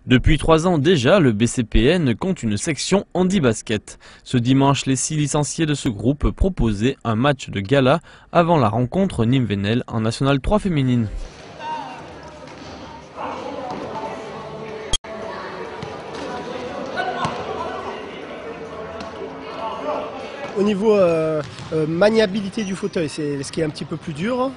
Depuis 3 ans déjà, le BCPN compte une section handi-basket. Ce dimanche, les 6 licenciés de ce groupe proposaient un match de gala avant la rencontre Nîmes-Venelle en National 3 féminine. Au niveau maniabilité du fauteuil, c'est ce qui est un petit peu plus dur.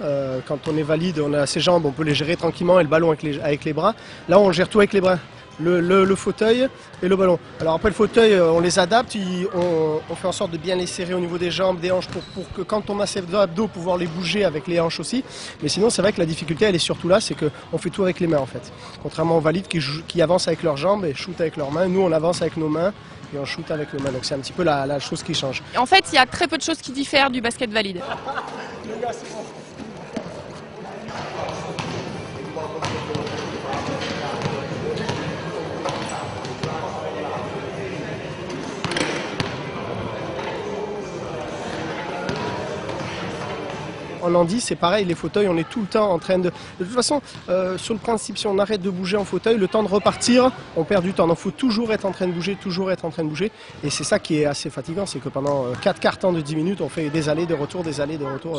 Quand on est valide, on a ses jambes, on peut les gérer tranquillement et le ballon avec les bras. Là, on gère tout avec les bras. Le fauteuil et le ballon. Alors après le fauteuil, on les adapte, on fait en sorte de bien les serrer au niveau des jambes, des hanches pour que quand on a ses abdos, pouvoir les bouger avec les hanches aussi. Mais sinon c'est vrai que la difficulté elle est surtout là, c'est qu'on fait tout avec les mains en fait. Contrairement aux valides qui avancent avec leurs jambes et shootent avec leurs mains, nous on avance avec nos mains et on shoot avec nos mains. Donc c'est un petit peu la chose qui change. En fait il y a très peu de choses qui diffèrent du basket valide. En handi, c'est pareil, les fauteuils, on est tout le temps en train de... De toute façon, sur le principe, si on arrête de bouger en fauteuil, le temps de repartir, on perd du temps. Donc il faut toujours être en train de bouger, toujours être en train de bouger. Et c'est ça qui est assez fatigant, c'est que pendant 4 quarts temps de 10 minutes, on fait des allers, des retours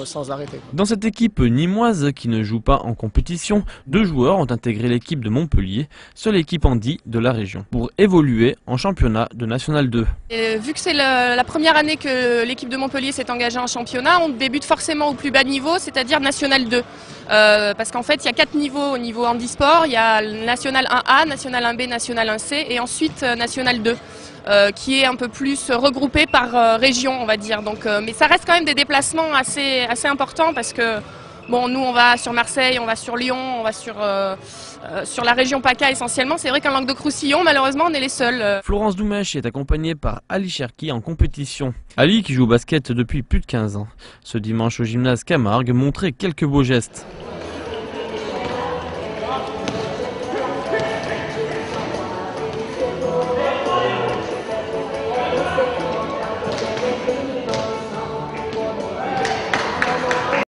sans arrêter. Dans cette équipe nîmoise qui ne joue pas en compétition, 2 joueurs ont intégré l'équipe de Montpellier, seule équipe handi de la région, pour évoluer en championnat de National 2. Et vu que c'est la première année que l'équipe de Montpellier s'est engagée en championnat, on débute forcément au plus bas niveau, c'est-à-dire National 2. Parce qu'en fait, il y a 4 niveaux au niveau handisport. Il y a National 1A, National 1B, National 1C et ensuite National 2. Qui est un peu plus regroupé par région, on va dire. Donc, mais ça reste quand même des déplacements assez importants parce que bon, nous on va sur Marseille, on va sur Lyon, on va sur la région PACA essentiellement. C'est vrai qu'en Languedoc-Roussillon, malheureusement, on est les seuls. Florence Doumèche est accompagnée par Ali Cherki en compétition. Ali, qui joue au basket depuis plus de 15 ans, ce dimanche au gymnase Camargue, montrait quelques beaux gestes.